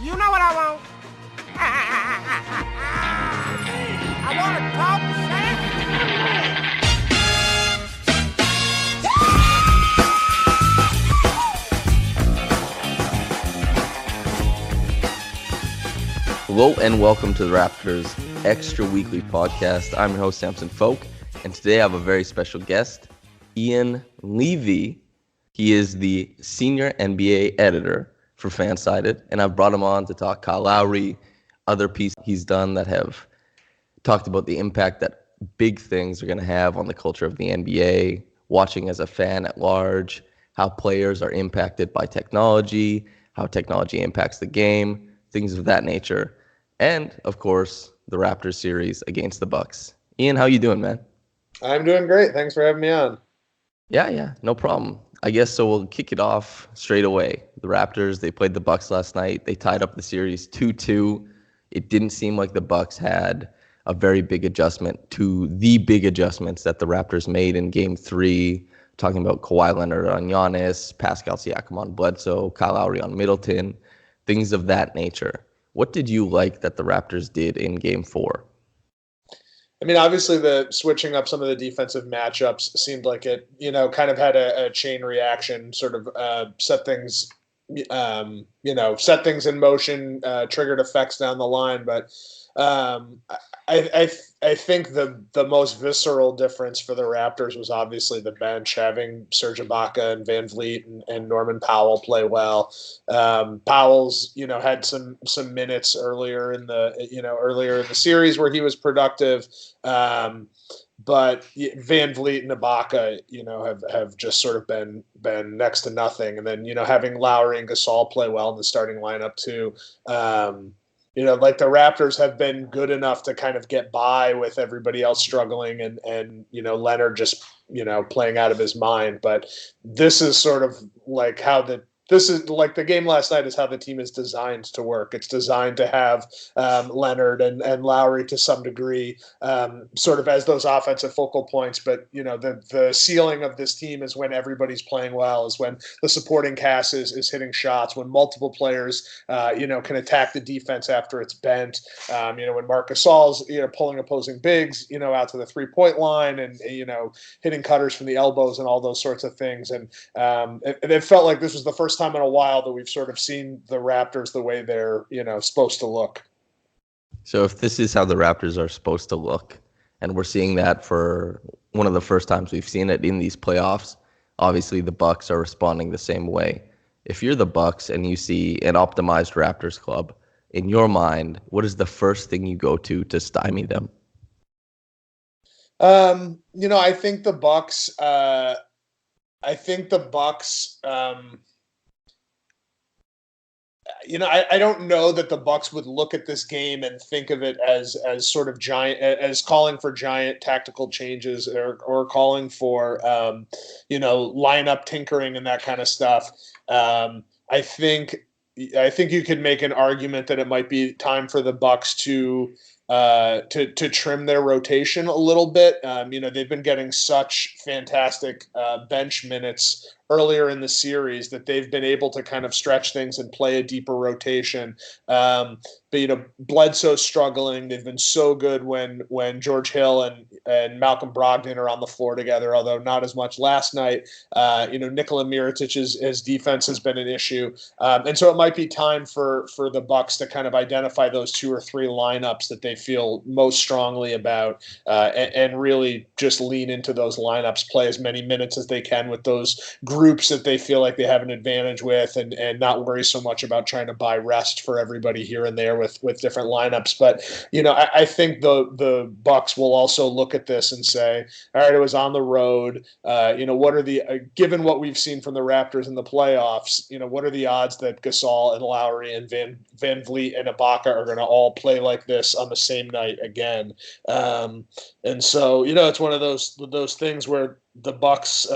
You know what I want? I want to talk Hello and welcome to the Raptors Extra Weekly Podcast. I'm your host, Samson Folk, and today I have a very special guest, Ian Levy. He is the senior NBA editor for Fansided, and I've brought him on to talk Kyle Lowry, other pieces he's done that have talked about the impact that big things are going to have on the culture of the NBA, watching as a fan at large, how players are impacted by technology, how technology impacts the game, things of that nature. And, of course, the Raptors series against the Bucks. Ian, how you doing, man? I'm doing great. Thanks for having me on. Yeah, no problem. I guess so we'll kick it off straight away. The Raptors, they played the Bucks last night. They tied up the series 2-2. It didn't seem like the Bucks had a very big adjustment to the big adjustments that the Raptors made in Game 3, talking about Kawhi Leonard on Giannis, Pascal Siakam on Bledsoe, Kyle Lowry on Middleton, things of that nature. What did you like that the Raptors did in Game 4? I mean, obviously the switching up some of the defensive matchups seemed like it, kind of had a chain reaction, sort of set things in motion, triggered effects down the line. But I think the most visceral difference for the Raptors was obviously the bench, having Serge Ibaka and Van Vliet and Norman Powell play well. Powell's had some minutes earlier in the series where he was productive. But Van Vliet and Ibaka, have just sort of been next to nothing. And then, having Lowry and Gasol play well in the starting lineup too. Like the Raptors have been good enough to kind of get by with everybody else struggling and Leonard just, playing out of his mind. But this is sort of like the game last night is how the team is designed to work. It's designed to have Leonard and Lowry to some degree sort of as those offensive focal points. But, the ceiling of this team is when everybody's playing well, is when the supporting cast is hitting shots, when multiple players, can attack the defense after it's bent. When Marc Gasol's, pulling opposing bigs, out to the 3-point line and, hitting cutters from the elbows and all those sorts of things. And it felt like this was the first time in a while that we've sort of seen the Raptors the way they're, supposed to look. So if this is how the Raptors are supposed to look, and we're seeing that for one of the first times we've seen it in these playoffs, obviously the Bucks are responding the same way. If you're the Bucks and you see an optimized Raptors club, in your mind, what is the first thing you go to stymie them? I think the Bucks. I don't know that the Bucks would look at this game and think of it as sort of giant, as calling for giant tactical changes or calling for, lineup tinkering and that kind of stuff. I think you could make an argument that it might be time for the Bucks to trim their rotation a little bit. They've been getting such fantastic bench minutes earlier in the series that they've been able to kind of stretch things and play a deeper rotation. But Bledsoe's struggling. They've been so good when George Hill and Malcolm Brogdon are on the floor together, although not as much last night. Nikola Mirotic's defense has been an issue. And so it might be time for the Bucks to kind of identify those 2 or 3 lineups that they feel most strongly about and really just lean into those lineups, play as many minutes as they can with those groups that they feel like they have an advantage with and not worry so much about trying to buy rest for everybody here and there with different lineups. But, I think the Bucks will also look at this and say, all right, it was on the road. What are the given what we've seen from the Raptors in the playoffs, what are the odds that Gasol and Lowry and Van Vliet and Ibaka are going to all play like this on the same night again? And so, it's one of those things where the Bucks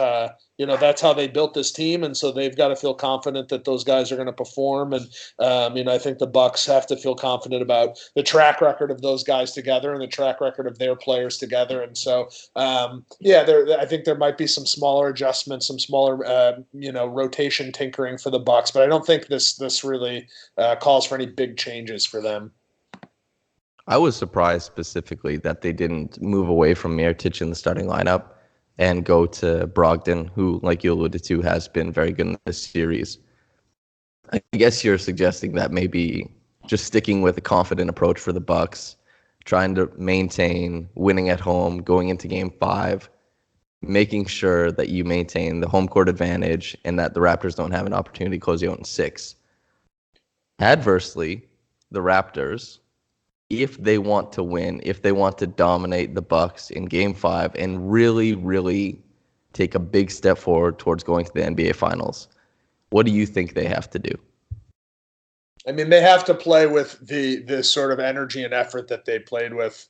that's how they built this team, and so they've got to feel confident that those guys are going to perform. And I think the Bucks have to feel confident about the track record of those guys together and the track record of their players together. And so, I think there might be some smaller adjustments, some smaller, rotation tinkering for the Bucks, but I don't think this really calls for any big changes for them. I was surprised specifically that they didn't move away from Mirotic in the starting lineup and go to Brogdon, who, like you alluded to, has been very good in this series. I guess you're suggesting that maybe just sticking with a confident approach for the Bucks, trying to maintain winning at home, going into Game 5, making sure that you maintain the home court advantage and that the Raptors don't have an opportunity to close you out in 6. Adversely, the Raptors, if they want to win, if they want to dominate the Bucks in Game 5 and really, really take a big step forward towards going to the NBA Finals, what do you think they have to do? I mean, they have to play with the sort of energy and effort that they played with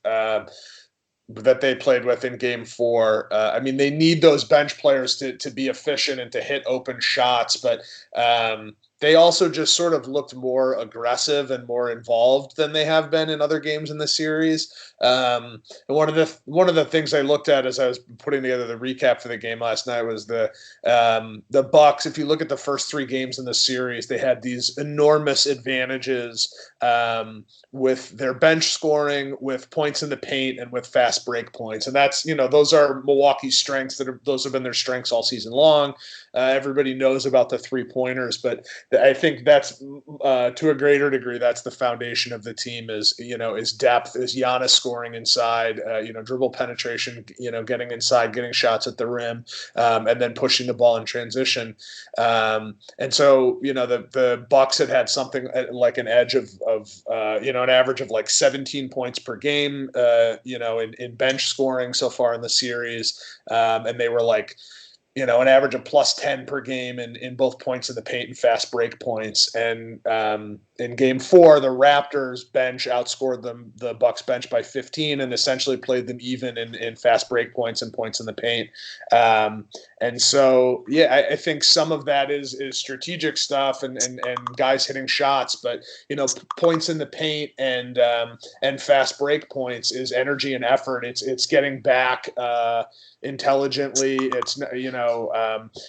in Game 4. They need those bench players to be efficient and to hit open shots, but they also just sort of looked more aggressive and more involved than they have been in other games in the series. And one of the things I looked at as I was putting together the recap for the game last night was the Bucks. If you look at the first 3 games in the series, they had these enormous advantages with their bench scoring, with points in the paint, and with fast break points. And that's, those are Milwaukee's strengths. Those have been their strengths all season long. Everybody knows about the 3-pointers, but I think that's to a greater degree, that's the foundation of the team is depth, is Giannis scoring inside, dribble penetration, getting inside, getting shots at the rim, and then pushing the ball in transition. And so, the Bucks had something like an edge of an average of like 17 points per game, in bench scoring so far in the series. And they were like, an average of plus 10 per game in both points in the paint and fast break points. And in Game 4, the Raptors bench outscored the Bucks bench by 15 and essentially played them even in fast break points and points in the paint. And so, I think some of that is strategic stuff and guys hitting shots, but points in the paint and fast break points is energy and effort. It's getting back intelligently. It's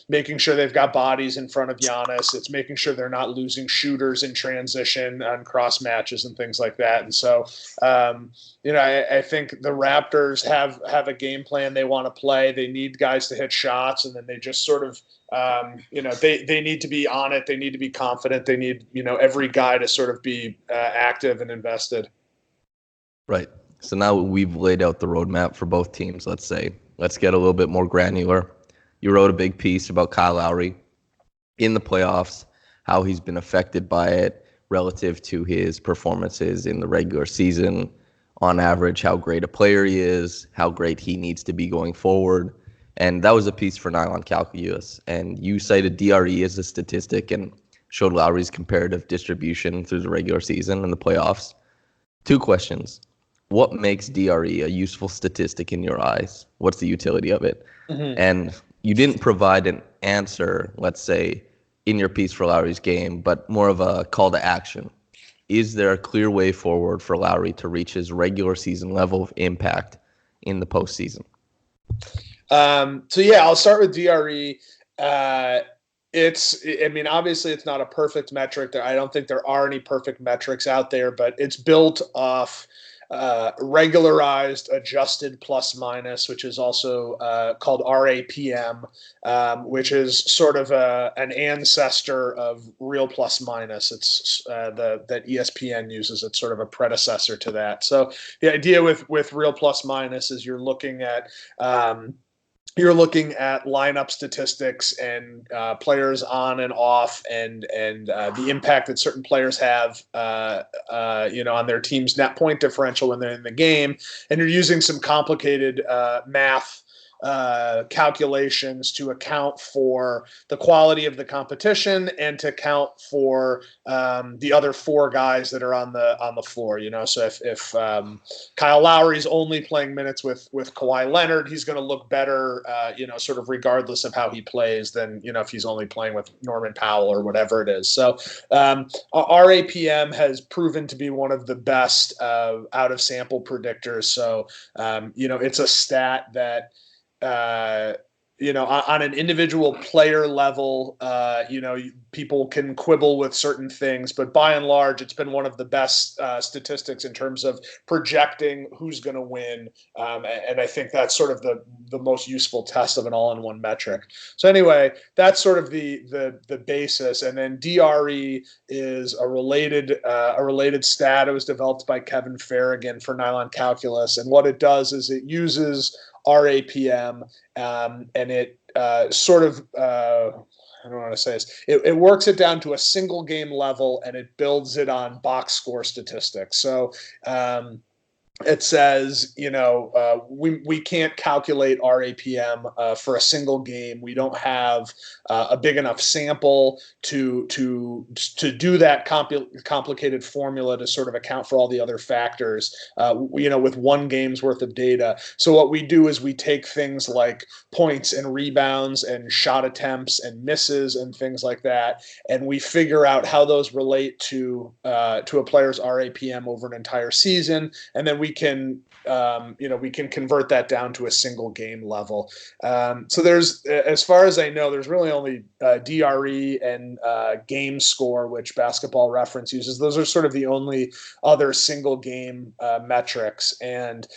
making sure they've got bodies in front of Giannis. It's making sure they're not losing shooters in transition on cross matches and things like that. And so, I think the Raptors have a game plan they want to play. They need guys to hit shots, and then they just sort of, they need to be on it. They need to be confident. They need, every guy to sort of be active and invested. Right. So now we've laid out the roadmap for both teams, let's say. Let's get a little bit more granular. You wrote a big piece about Kyle Lowry in the playoffs, how he's been affected by it relative to his performances in the regular season. On average, how great a player he is, how great he needs to be going forward. And that was a piece for Nylon Calculus. And you cited DRE as a statistic and showed Lowry's comparative distribution through the regular season and the playoffs. 2 questions. What makes DRE a useful statistic in your eyes? What's the utility of it? Mm-hmm. And you didn't provide an answer, let's say, in your piece for Lowry's game, but more of a call to action. Is there a clear way forward for Lowry to reach his regular season level of impact in the postseason? I'll start with DRE. Obviously it's not a perfect metric. I don't think there are any perfect metrics out there, but it's built off regularized adjusted plus minus, which is also called RAPM, which is sort of an ancestor of real plus minus. It's that ESPN uses. It's sort of a predecessor to that. So the idea with real plus minus is you're looking at lineup statistics and players on and off and the impact that certain players have, on their team's net point differential when they're in the game. And you're using some complicated math calculations to account for the quality of the competition and to account for the other four guys that are on the floor. So if Kyle Lowry's only playing minutes with Kawhi Leonard, he's going to look better, sort of regardless of how he plays than if he's only playing with Norman Powell or whatever it is. So RAPM has proven to be one of the best out of sample predictors. So it's a stat that on an individual player level, people can quibble with certain things, but by and large, it's been one of the best statistics in terms of projecting who's going to win. And I think that's sort of the most useful test of an all-in-one metric. So anyway, that's sort of the basis. And then DRE is a related stat. It was developed by Kevin Farragon for Nylon Calculus. And what it does is it uses RAPM, and it I don't want to say this. It works it down to a single game level, and it builds it on box score statistics. So it says, we can't calculate RAPM for a single game. We don't have a big enough sample to do that complicated formula to sort of account for all the other factors, with one game's worth of data. So what we do is we take things like points and rebounds and shot attempts and misses and things like that, and we figure out how those relate to a player's RAPM over an entire season, and then we can convert that down to a single game level. So there's, as far as I know, there's really only DRE and game score, which Basketball Reference uses. Those are sort of the only other single game metrics. And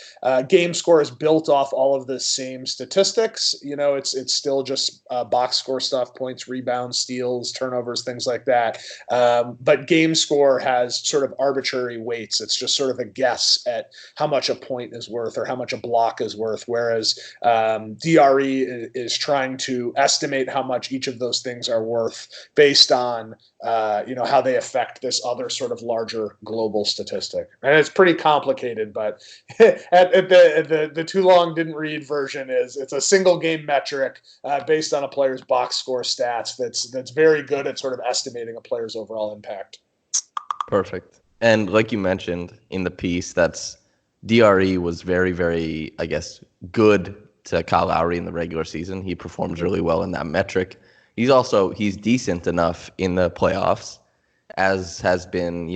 game score is built off all of the same statistics. It's still just box score stuff, points, rebounds, steals, turnovers, things like that. But game score has sort of arbitrary weights. It's just sort of a guess at how much a point is worth or how much a block is worth, whereas DRE is trying to estimate how much each of those things are worth based on how they affect this other sort of larger global statistic. And it's pretty complicated, but at the too long didn't read version is it's a single game metric based on a player's box score stats that's very good at sort of estimating a player's overall impact. Perfect. And like you mentioned in the piece, that's DRE was very, very, I guess, good to Kyle Lowry in the regular season. He performs really well in that metric. He's decent enough in the playoffs, as has been,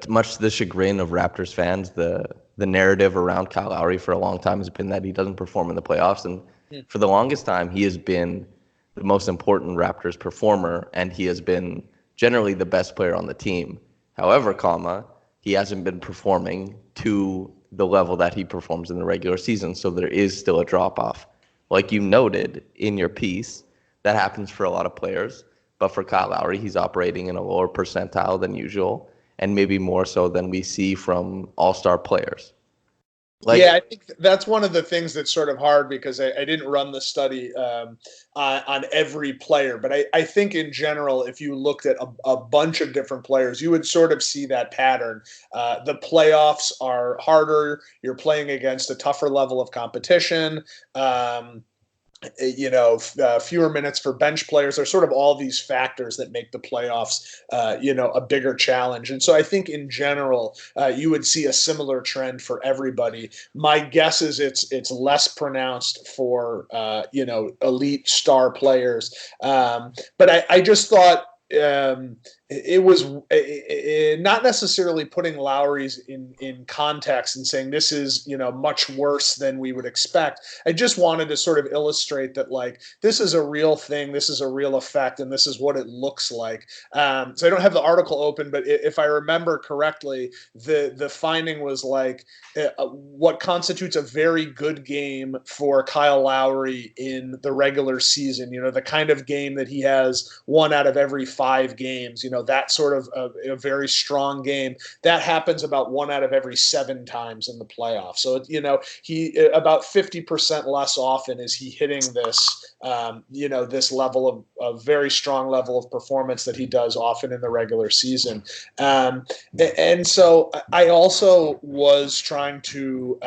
much to the chagrin of Raptors fans, the narrative around Kyle Lowry for a long time has been that he doesn't perform in the playoffs. And for the longest time, he has been the most important Raptors performer, and he has been generally the best player on the team. However, he hasn't been performing to the level that he performs in the regular season, so there is still a drop-off. Like you noted in your piece, that happens for a lot of players, but for Kyle Lowry, he's operating in a lower percentile than usual, and maybe more so than we see from all-star players. I think that's one of the things that's sort of hard because I didn't run the study on every player. But I think in general, if you looked at a bunch of different players, you would sort of see that pattern. The playoffs are harder. You're playing against a tougher level of competition. Fewer minutes for bench players. There's sort of all these factors that make the playoffs, a bigger challenge. And so I think in general, you would see a similar trend for everybody. My guess is it's less pronounced for, elite star players. But I just thought, it was not necessarily putting Lowry's in context and saying this is, much worse than we would expect. I just wanted to sort of illustrate that, like, this is a real thing, this is a real effect, and this is what it looks like. So I don't have the article open, but if I remember correctly, the finding was like what constitutes a very good game for Kyle Lowry in the regular season, the kind of game that he has 1 out of every 5 games, that sort of a very strong game, that happens about 1 out of every 7 times in the playoffs. So, he about 50% less often is he hitting this, this level of very strong level of performance that he does often in the regular season. And so I also was trying to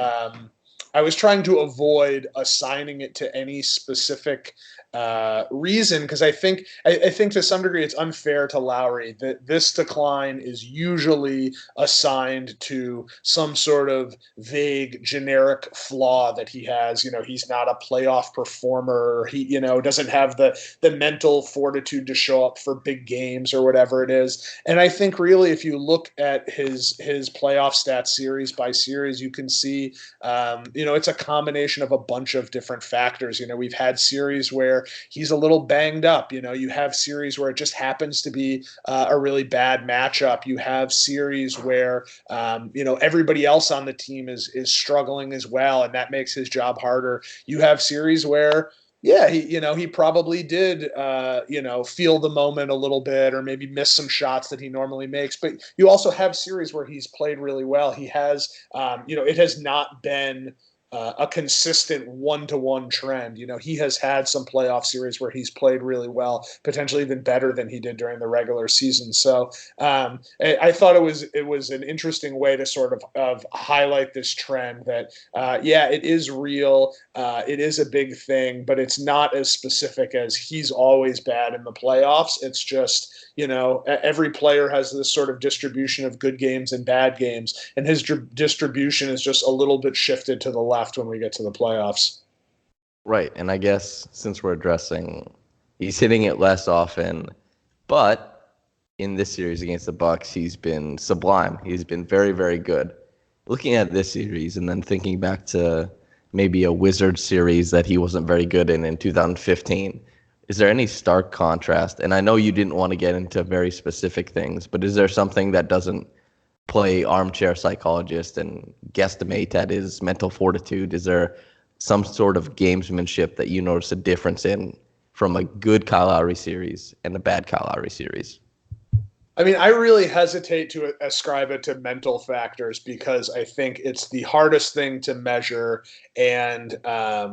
I was trying to avoid assigning it to any specific reason, because I think to some degree it's unfair to Lowry that this decline is usually assigned to some sort of vague generic flaw that he has. He's not a playoff performer. He doesn't have the mental fortitude to show up for big games or whatever it is. And I think really, if you look at his playoff stats series by series, you can see it's a combination of a bunch of different factors. We've had series where he's a little banged up. You have series where it just happens to be a really bad matchup. You have series where everybody else on the team is struggling as well, and that makes his job harder. You have series where he probably did, feel the moment a little bit, or maybe miss some shots that he normally makes. But you also have series where he's played really well. He has, it has not been a consistent one-to-one trend. He has had some playoff series where he's played really well, potentially even better than he did during the regular season. So I thought it was an interesting way to sort of highlight this trend that, it is real. It is a big thing, but it's not as specific as he's always bad in the playoffs. It's just, every player has this sort of distribution of good games and bad games, and his distribution is just a little bit shifted to the left when we get to the playoffs. Right, and I guess since we're addressing, he's hitting it less often, but in this series against the Bucks, he's been sublime. He's been very, very good. Looking at this series and then thinking back to maybe a Wizards series that he wasn't very good in 2015, is there any stark contrast? And I know you didn't want to get into very specific things, but is there something that doesn't play armchair psychologist and guesstimate at his mental fortitude? Is there some sort of gamesmanship that you notice a difference in from a good Kyle Lowry series and a bad Kyle Lowry series? I mean, I really hesitate to ascribe it to mental factors, because I think it's the hardest thing to measure, and I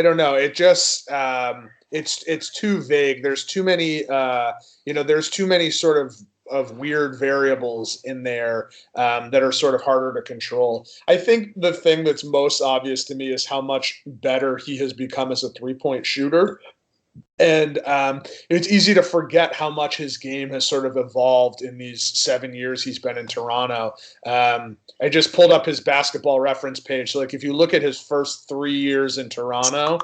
don't know. It just it's too vague. There's too many there's too many sort of weird variables in there that are sort of harder to control. I think the thing that's most obvious to me is how much better he has become as a 3-point shooter. And it's easy to forget how much his game has sort of evolved in these 7 years he's been in Toronto. I just pulled up his basketball reference page. So, if you look at his first 3 years in Toronto,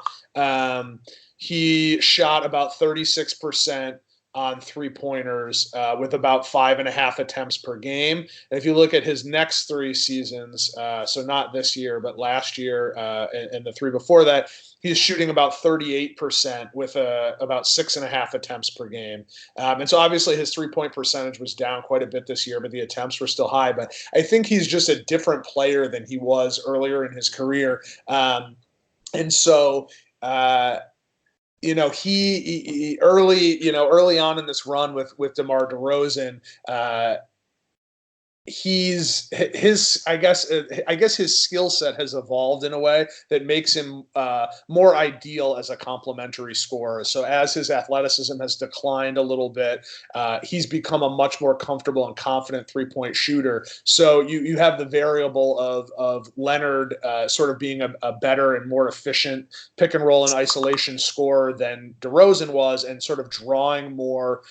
he shot about 36% on three-pointers with about 5.5 attempts per game. And if you look at his next 3 seasons, so not this year, but last year and the 3 before that, he's shooting about 38% with about 6.5 attempts per game. And so obviously his three-point percentage was down quite a bit this year, but the attempts were still high. But I think he's just a different player than he was earlier in his career. And so, he early on in this run with DeMar DeRozan, his I guess his skill set has evolved in a way that makes him more ideal as a complementary scorer. So as his athleticism has declined a little bit, he's become a much more comfortable and confident 3-point shooter. So you have the variable of Leonard sort of being a better and more efficient pick and roll and isolation scorer than DeRozan was, and sort of drawing more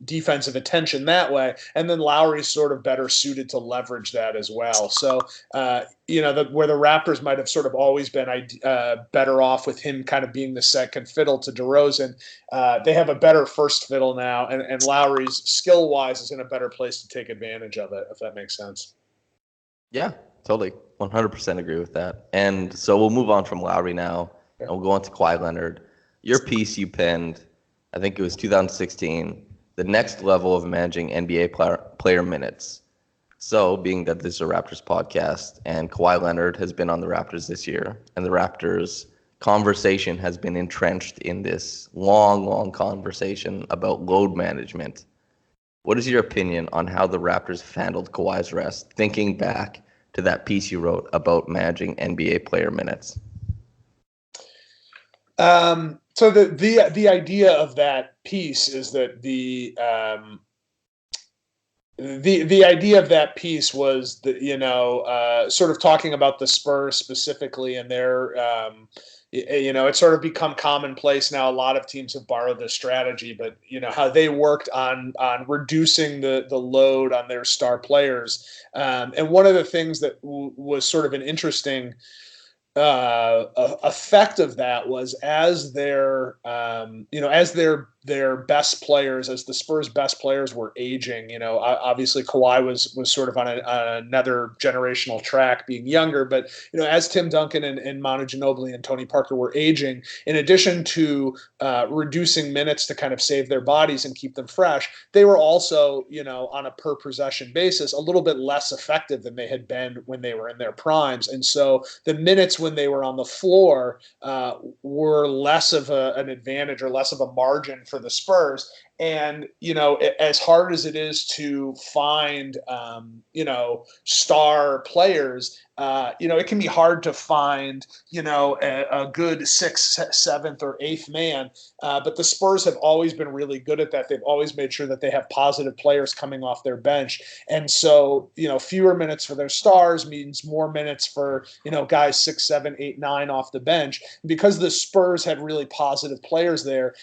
defensive attention that way. And then Lowry's sort of better suited to leverage that as well. So, where the Raptors might have sort of always been better off with him kind of being the second fiddle to DeRozan, they have a better first fiddle now, and Lowry's skill-wise is in a better place to take advantage of it, if that makes sense. Yeah, totally. 100% agree with that. And so we'll move on from Lowry now, and we'll go on to Kawhi Leonard. Your piece you penned, I think it was 2016, the next level of managing NBA player minutes. So, being that this is a Raptors podcast, and Kawhi Leonard has been on the Raptors this year, and the Raptors conversation has been entrenched in this long conversation about load management. What is your opinion on how the Raptors have handled Kawhi's rest, thinking back to that piece you wrote about managing NBA player minutes? So the idea of that piece is that the idea of that piece was that, sort of talking about the Spurs specifically and their, it's sort of become commonplace now. A lot of teams have borrowed this strategy, but how they worked on reducing the load on their star players. And one of the things that was sort of an interesting effect of that was as their best players, as the Spurs' best players were aging. Obviously Kawhi was sort of on another generational track, being younger. But as Tim Duncan and Manu Ginobili and Tony Parker were aging, in addition to reducing minutes to kind of save their bodies and keep them fresh, they were also on a per possession basis a little bit less effective than they had been when they were in their primes. And so the minutes when they were on the floor were less of an advantage or less of a margin for the Spurs. And, as hard as it is to find, star players, it can be hard to find, a good sixth, seventh, or eighth man. But the Spurs have always been really good at that. They've always made sure that they have positive players coming off their bench. And so, fewer minutes for their stars means more minutes for, guys 6, 7, 8, 9 off the bench. Because the Spurs had really positive players there,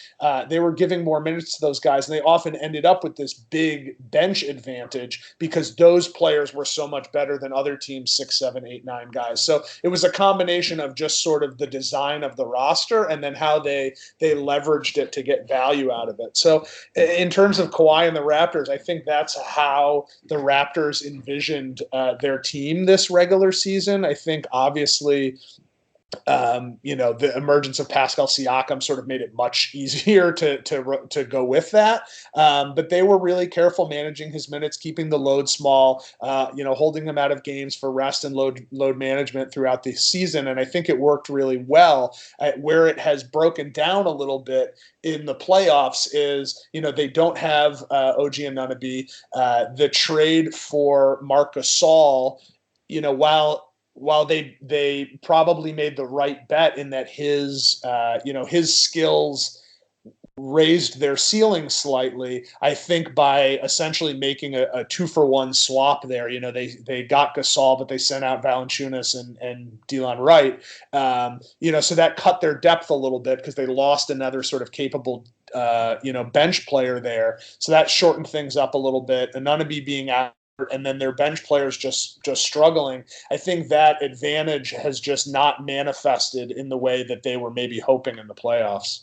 they were giving more minutes to those guys, and they often ended up with this big bench advantage because those players were so much better than other teams' 6, 7, 8, 9 guys. So it was a combination of just sort of the design of the roster and then how they leveraged it to get value out of it. So in terms of Kawhi and the Raptors, I think that's how the Raptors envisioned their team this regular season. I think obviously the emergence of Pascal Siakam sort of made it much easier to go with that. But they were really careful managing his minutes, keeping the load small, holding him out of games for rest and load management throughout the season. And I think it worked really well. Where it has broken down a little bit in the playoffs is, they don't have OG Anunoby. The trade for Marc Gasol, while they probably made the right bet in that his skills raised their ceiling slightly, I think by essentially making a 2-for-1 swap there. They got Gasol, but they sent out Valanciunas and Delon Wright. So that cut their depth a little bit because they lost another sort of capable bench player there. So that shortened things up a little bit. Anunoby being out, and then their bench players just struggling, I think that advantage has just not manifested in the way that they were maybe hoping in the playoffs.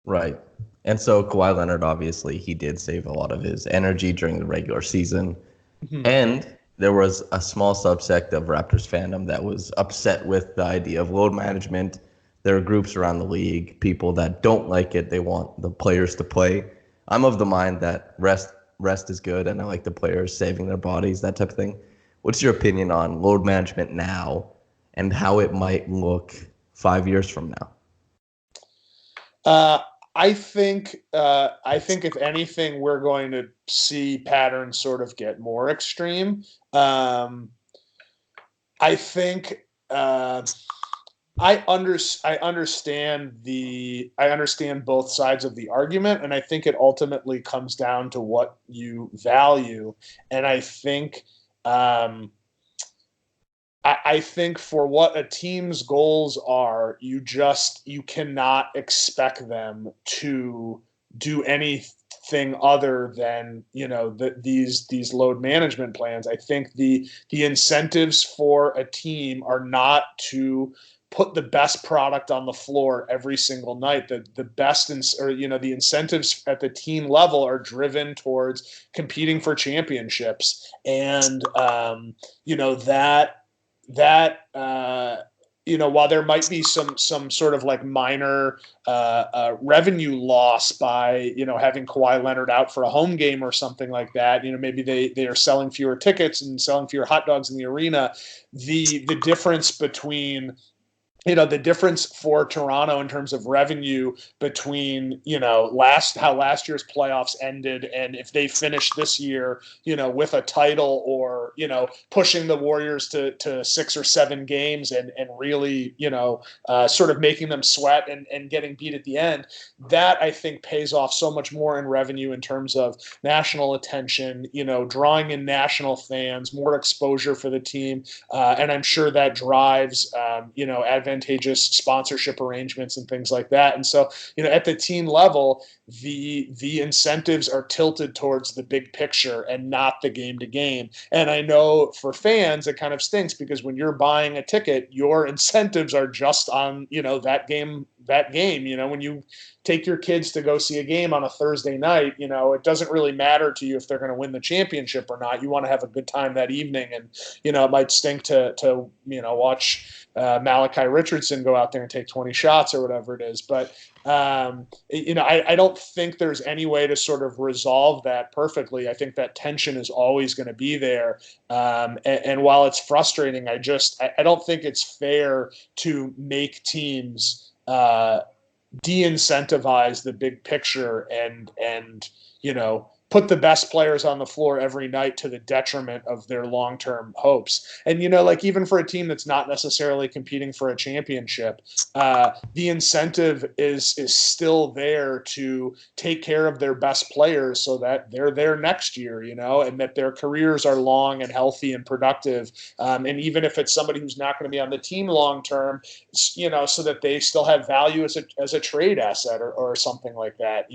Right. And so Kawhi Leonard, obviously, he did save a lot of his energy during the regular season. Mm-hmm. And there was a small subsect of Raptors fandom that was upset with the idea of load management. There are groups around the league, people that don't like it. They want the players to play. I'm of the mind that rest is good, and I like the players saving their bodies, that type of thing. What's your opinion on load management now and how it might look 5 years from now? I think if anything, we're going to see patterns sort of get more extreme. I think I understand both sides of the argument, and I think it ultimately comes down to what you value. And I think I think for what a team's goals are, you cannot expect them to do anything other than these load management plans. I think the incentives for a team are not to put the best product on the floor every single night. The best the incentives at the team level are driven towards competing for championships, and while there might be some sort of like minor revenue loss by having Kawhi Leonard out for a home game or something like that, maybe they are selling fewer tickets and selling fewer hot dogs in the arena. The difference between the difference for Toronto in terms of revenue between, how last year's playoffs ended and if they finish this year, with a title or, pushing the Warriors to 6 or 7 games and really, sort of making them sweat and getting beat at the end, that I think pays off so much more in revenue in terms of national attention, drawing in national fans, more exposure for the team. And I'm sure that drives, advantageous sponsorship arrangements and things like that. And so, at the team level, the incentives are tilted towards the big picture and not the game to game. And I know for fans, it kind of stinks because when you're buying a ticket, your incentives are just on, that game, when you take your kids to go see a game on a Thursday night, it doesn't really matter to you if they're going to win the championship or not. You want to have a good time that evening. And, it might stink to watch Malachi Richardson go out there and take 20 shots or whatever it is. But, I don't think there's any way to sort of resolve that perfectly. I think that tension is always going to be there. And while it's frustrating, I don't think it's fair to make teams de-incentivize the big picture and put the best players on the floor every night to the detriment of their long-term hopes. And, even for a team that's not necessarily competing for a championship, the incentive is still there to take care of their best players so that they're there next year, and that their careers are long and healthy and productive. And even if it's somebody who's not going to be on the team long-term, so that they still have value as a trade asset or something like that.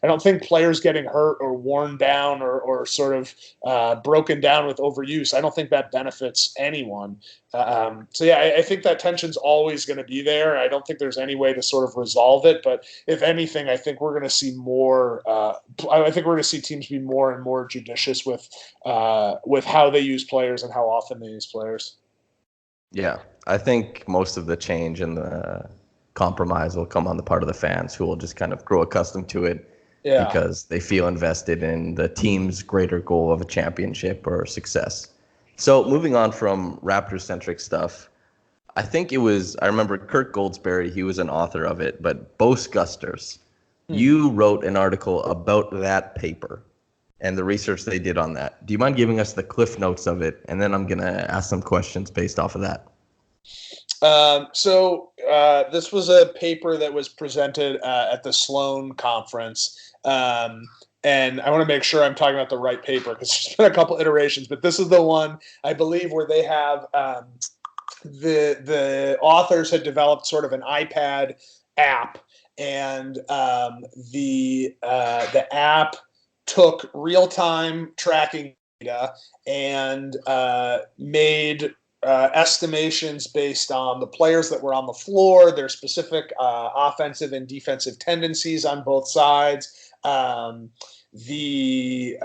I don't think players getting hurt or worn down or sort of broken down with overuse, I don't think that benefits anyone. I think that tension's always going to be there. I don't think there's any way to sort of resolve it. But if anything, I think we're going to see more. I think we're going to see teams be more and more judicious with how they use players and how often they use players. Yeah, I think most of the change and the compromise will come on the part of the fans, who will just kind of grow accustomed to it. Yeah. Because they feel invested in the team's greater goal of a championship or success. So moving on from Raptors-centric stuff, I remember Kirk Goldsberry, he was an author of it, but Bhostgusters, you wrote an article about that paper and the research they did on that. Do you mind giving us the cliff notes of it? And then I'm going to ask some questions based off of that. This was a paper that was presented at the Sloan conference. And I want to make sure I'm talking about the right paper because there's been a couple iterations, but this is the one I believe where they have the authors had developed sort of an iPad app, and the app took real-time tracking data and made estimations based on the players that were on the floor, their specific offensive and defensive tendencies on both sides, the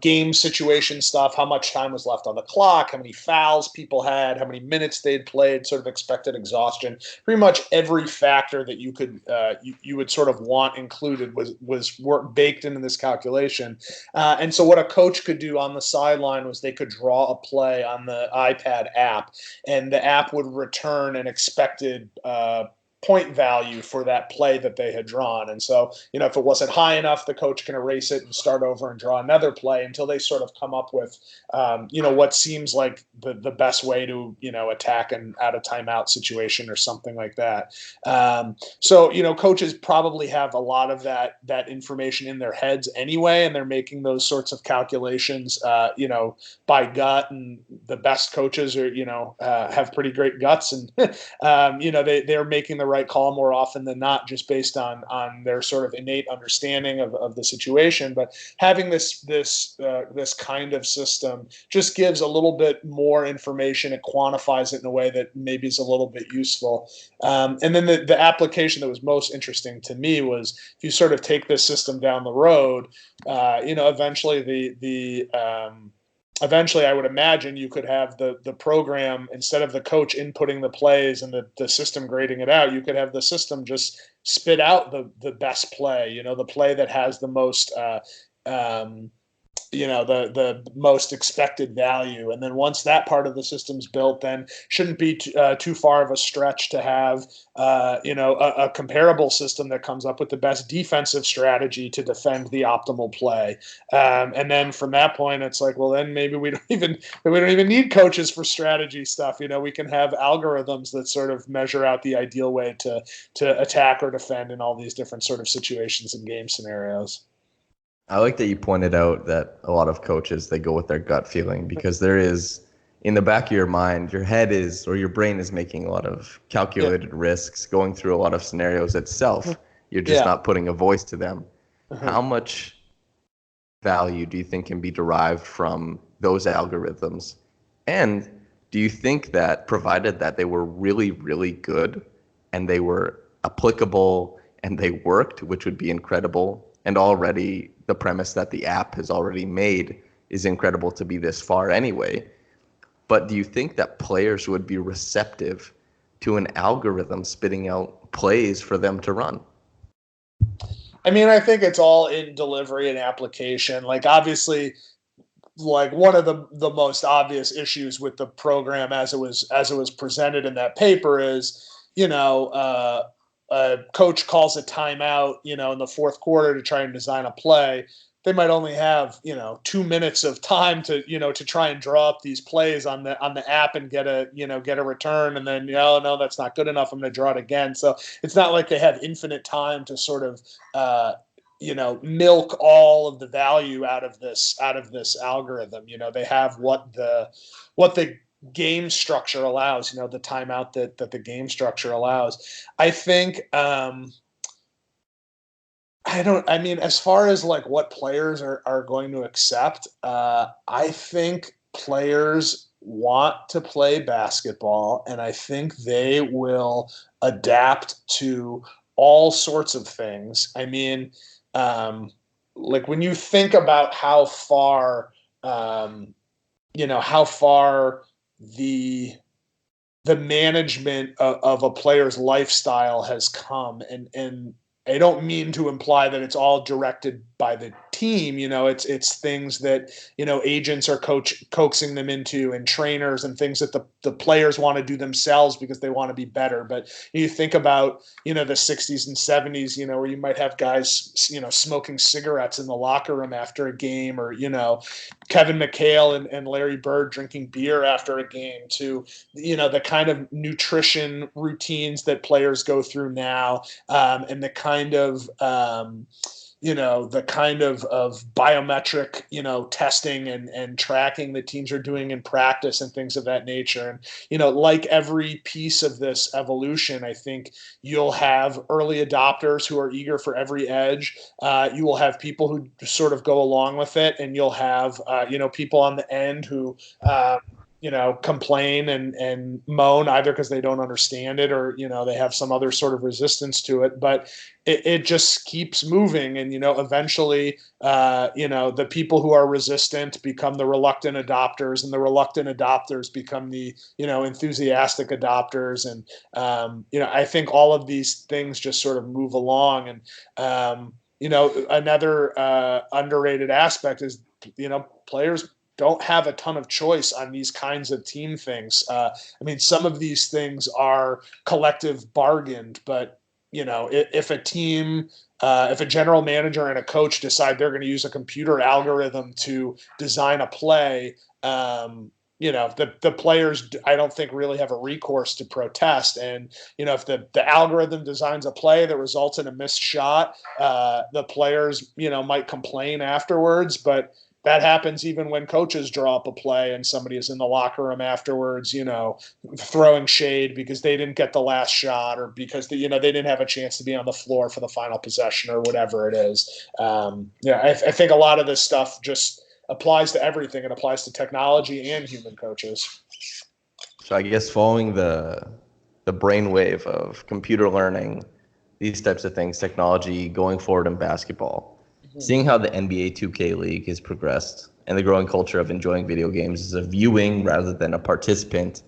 game situation stuff, how much time was left on the clock, how many fouls people had, how many minutes they'd played, sort of expected exhaustion. Pretty much every factor that you could you would sort of want included was baked into this calculation. And so what a coach could do on the sideline was they could draw a play on the iPad app, and the app would return an expected point value for that play that they had drawn. And so, if it wasn't high enough, the coach can erase it and start over and draw another play until they sort of come up with, what seems like the best way to, attack an out of timeout situation or something like that. Coaches probably have a lot of that information in their heads anyway, and they're making those sorts of calculations, by gut, and the best coaches are, have pretty great guts, and, they're making the right call more often than not, just based on their sort of innate understanding of the situation. But having this kind of system just gives a little bit more information. It quantifies it in a way that maybe is a little bit useful. And then the application that was most interesting to me was if you sort of take this system down the road, eventually, I would imagine you could have the program, instead of the coach inputting the plays and the system grading it out, you could have the system just spit out the best play, the play that has the most the most expected value. And then once that part of the system's built, then shouldn't be too far of a stretch to have a comparable system that comes up with the best defensive strategy to defend the optimal play. And then from that point, it's like, well, then maybe we don't even need coaches for strategy stuff. We can have algorithms that sort of measure out the ideal way to attack or defend in all these different sort of situations and game scenarios. I like that you pointed out that a lot of coaches, they go with their gut feeling, because there is, in the back of your mind, your head is, or your brain is making a lot of calculated risks, going through a lot of scenarios itself. You're just not putting a voice to them. How much value do you think can be derived from those algorithms? And do you think that, provided that they were really, really good and they were applicable and they worked, which would be incredible, and already the premise that the app has already made is incredible to be this far anyway. But do you think that players would be receptive to an algorithm spitting out plays for them to run? I mean, I think it's all in delivery and application. Like, obviously, like one of the most obvious issues with the program as it was presented in that paper is, a coach calls a timeout, in the fourth quarter to try and design a play. They might only have, 2 minutes of time to try and draw up these plays on the app and get a return. And then, no, that's not good enough. I'm going to draw it again. So it's not like they have infinite time to sort of, milk all of the value out of this algorithm. They have what the game structure allows, the timeout that the game structure allows. I think, as far as like what players are going to accept, I think players want to play basketball, and I think they will adapt to all sorts of things. I mean, like when you think about how far the management of a player's lifestyle has come, and I don't mean to imply that it's all directed by the team. It's things that, agents are coaxing them into, and trainers, and things that the players want to do themselves because they want to be better. But you think about, the 60s and 70s, where you might have guys, smoking cigarettes in the locker room after a game, or, Kevin McHale and Larry Bird drinking beer after a game, to, the kind of nutrition routines that players go through now, and the kind of biometric, testing and tracking that teams are doing in practice and things of that nature. And, like every piece of this evolution, I think you'll have early adopters who are eager for every edge. You will have people who sort of go along with it, and you'll have, people on the end who, complain and moan, either because they don't understand it, or, they have some other sort of resistance to it. But it just keeps moving. And, eventually, the people who are resistant become the reluctant adopters, and the reluctant adopters become the, enthusiastic adopters. And, I think all of these things just sort of move along. And, another underrated aspect is, players don't have a ton of choice on these kinds of team things. Some of these things are collective bargained, but, if a team, if a general manager and a coach decide they're going to use a computer algorithm to design a play, the players, I don't think, really have a recourse to protest. And, if the algorithm designs a play that results in a missed shot, the players, might complain afterwards, but that happens even when coaches draw up a play and somebody is in the locker room afterwards, throwing shade because they didn't get the last shot, or because they didn't have a chance to be on the floor for the final possession, or whatever it is. I think a lot of this stuff just applies to everything. It applies to technology and human coaches. So I guess following the brainwave of computer learning, these types of things, technology going forward in basketball, seeing how the NBA 2K League has progressed and the growing culture of enjoying video games as a viewing rather than a participant,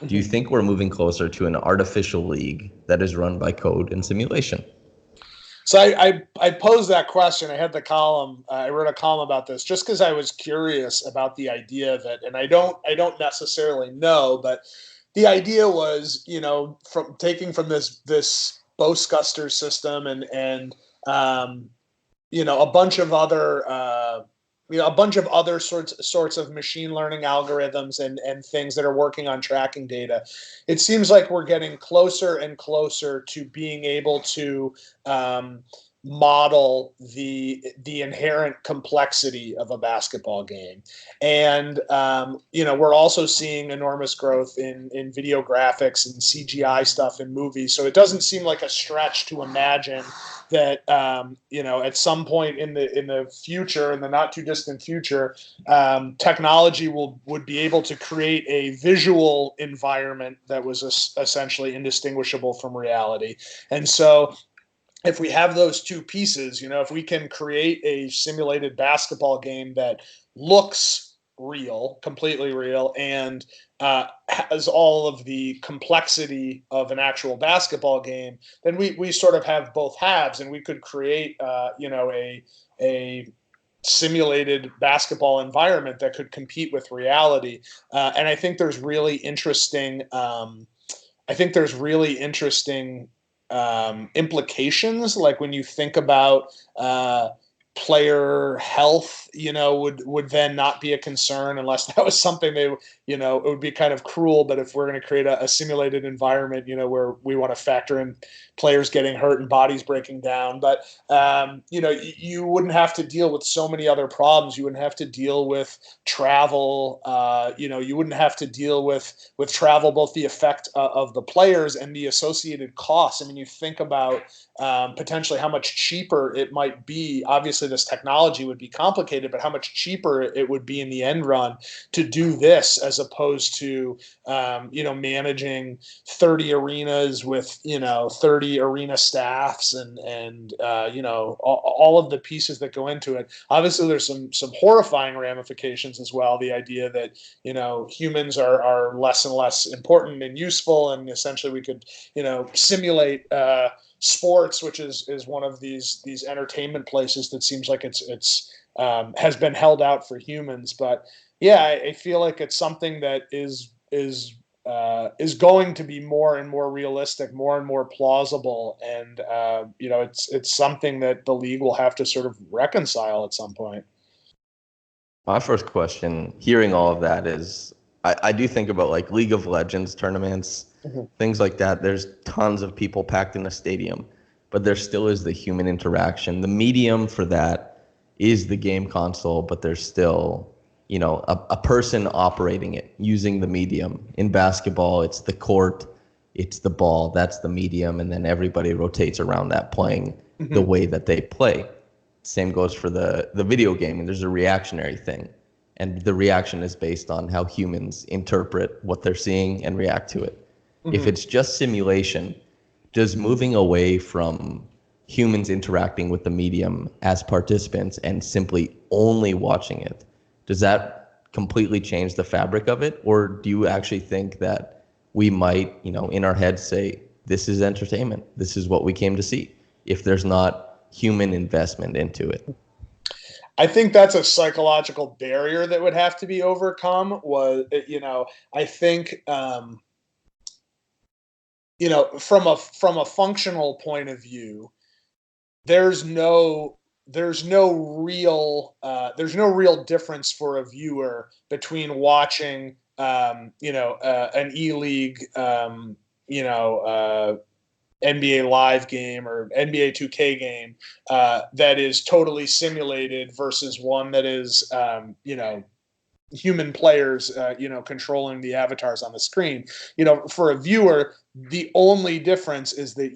do you think we're moving closer to an artificial league that is run by code and simulation? So I posed that question. I had the column. I wrote a column about this just because I was curious about the idea of it, and I don't necessarily know, but the idea was, from taking from this Bhostgusters system and a bunch of other sorts of machine learning algorithms and things that are working on tracking data. It seems like we're getting closer and closer to being able to model the inherent complexity of a basketball game. And we're also seeing enormous growth in video graphics and CGI stuff in movies. So it doesn't seem like a stretch to imagine that at some point in the future, in the not too distant future, technology would be able to create a visual environment that was essentially indistinguishable from reality. And so if we have those two pieces, if we can create a simulated basketball game that looks real, completely real, and has all of the complexity of an actual basketball game, then we sort of have both halves, and we could create a simulated basketball environment that could compete with reality. And I think there's really interesting. Implications, like when you think about player health, would then not be a concern unless that was something they, it would be kind of cruel. But if we're going to create a simulated environment, where we want to factor in players getting hurt and bodies breaking down, but you wouldn't have to deal with so many other problems. You wouldn't have to deal with travel. You wouldn't have to deal with travel, both the effect of the players and the associated costs. I mean, you think about potentially how much cheaper it might be. Obviously, this technology would be complicated, but how much cheaper it would be in the end run to do this as opposed to, managing 30 arenas with, 30 arena staffs and all of the pieces that go into it. Obviously, there's some horrifying ramifications as well. The idea that, humans are less and less important and useful, and essentially we could, simulate sports, which is one of these entertainment places that seems like it's has been held out for humans. But yeah, I feel like it's something that is going to be more and more realistic, more and more plausible, and it's something that the league will have to sort of reconcile at some point. My first question, hearing all of that, is I do think about like League of Legends tournaments, things like that. There's tons of people packed in a stadium, but there still is the human interaction. The medium for that is the game console, but there's still, a person operating it, using the medium. In basketball, it's the court, it's the ball, that's the medium, and then everybody rotates around that playing the way that they play. Same goes for the video game, and there's a reactionary thing. And the reaction is based on how humans interpret what they're seeing and react to it. If it's just simulation, does moving away from humans interacting with the medium as participants and simply only watching it, does that completely change the fabric of it? Or do you actually think that we might, in our heads say, this is entertainment, this is what we came to see, if there's not human investment into it? I think that's a psychological barrier that would have to be overcome. I think, from a functional point of view, there's no real difference for a viewer between watching an E-League NBA Live game or NBA 2K game that is totally simulated versus one that is human players controlling the avatars on the screen. For a viewer, the only difference is that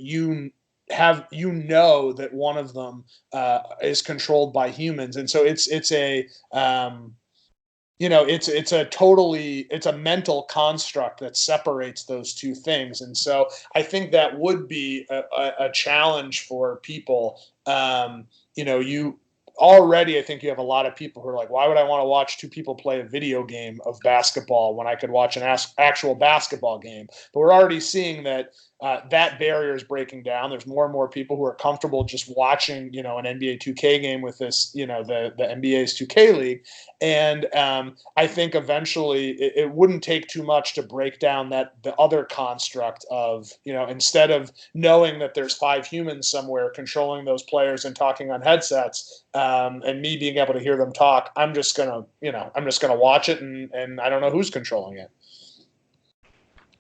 that one of them is controlled by humans, and so it's a mental construct that separates those two things. And so I think that would be a challenge for people. I think you have a lot of people who are like, why would I want to watch two people play a video game of basketball when I could watch an actual basketball game? But we're already seeing that that barrier is breaking down. There's more and more people who are comfortable just watching, an NBA 2K game with this, the NBA's 2K league. And I think eventually it wouldn't take too much to break down the other construct of, instead of knowing that there's 5 humans somewhere controlling those players and talking on headsets, and me being able to hear them talk, I'm just gonna watch it, and I don't know who's controlling it.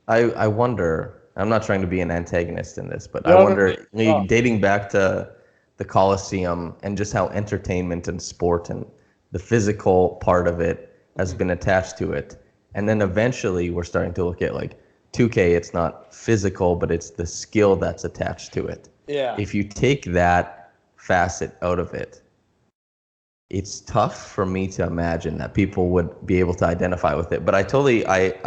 I wonder. I'm not trying to be an antagonist in this, but I wonder, dating back to the Coliseum and just how entertainment and sport and the physical part of it has been attached to it. And then eventually we're starting to look at like 2K, it's not physical, but it's the skill that's attached to it. Yeah. If you take that facet out of it, it's tough for me to imagine that people would be able to identify with it. But I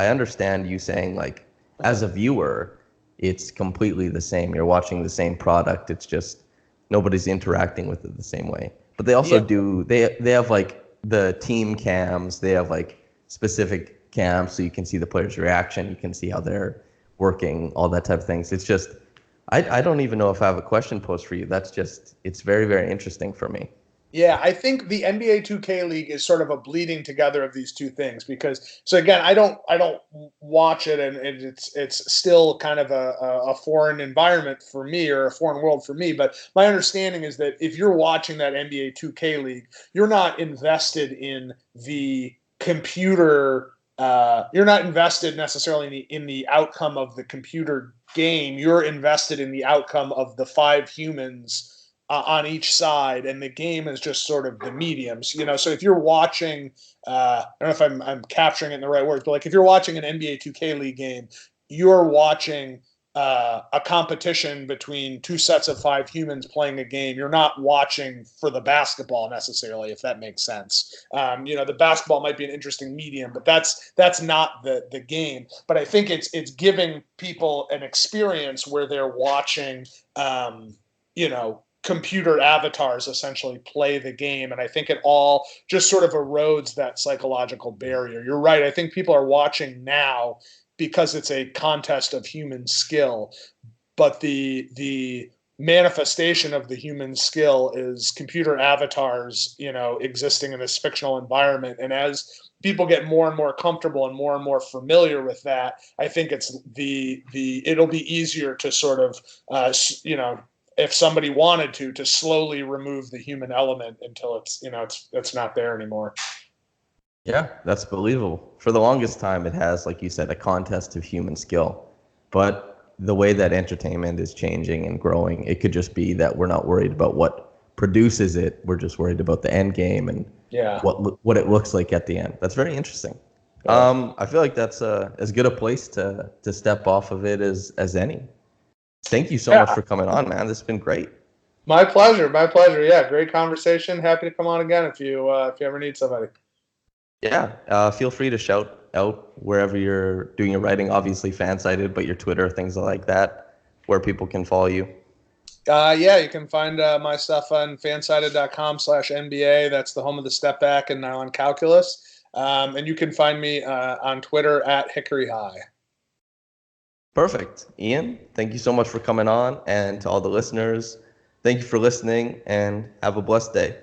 understand you saying, like, as a viewer, it's completely the same. You're watching the same product. It's just nobody's interacting with it the same way. But they also they have like the team cams. They have like specific cams, so you can see the player's reaction. You can see how they're working, all that type of things. It's just, I don't even know if I have a question posed for you. It's very, very interesting for me. Yeah, I think the NBA 2K League is sort of a bleeding together of these two things because, so again, I don't watch it, and it's still kind of a foreign environment for me, or a foreign world for me. But my understanding is that if you're watching that NBA 2K League, you're not invested in the computer. You're not invested necessarily in the outcome of the computer game. You're invested in the outcome of the 5 humans on each side, and the game is just sort of the mediums, So if you're watching, I don't know if I'm capturing it in the right words, but like if you're watching an NBA 2K League game, you're watching a competition between 2 sets of 5 humans playing a game. You're not watching for the basketball necessarily, if that makes sense. The basketball might be an interesting medium, but that's not the game. But I think it's giving people an experience where they're watching, computer avatars essentially play the game. And I think it all just sort of erodes that psychological barrier. You're right. I think people are watching now because it's a contest of human skill, but the manifestation of the human skill is computer avatars, existing in this fictional environment. And as people get more and more comfortable and more familiar with that, I think it's it'll be easier to sort of, if somebody wanted to slowly remove the human element until it's not there anymore. Yeah, that's believable. For the longest time, it has, like you said, a contest of human skill. But the way that entertainment is changing and growing, it could just be that we're not worried about what produces it. We're just worried about the end game and what it looks like at the end. That's very interesting. Yeah. I feel like that's as good a place to step off of it as any. Thank you so much for coming on, man. This has been great. My pleasure. Yeah, great conversation. Happy to come on again if you ever need somebody. Yeah, feel free to shout out wherever you're doing your writing. Obviously, fan-sided, but your Twitter, things like that, where people can follow you. You can find my stuff on fansided.com/NBA. That's the home of the step back and nylon calculus. And you can find me on Twitter @Hickory High. Perfect. Ian, thank you so much for coming on. And to all the listeners, thank you for listening and have a blessed day.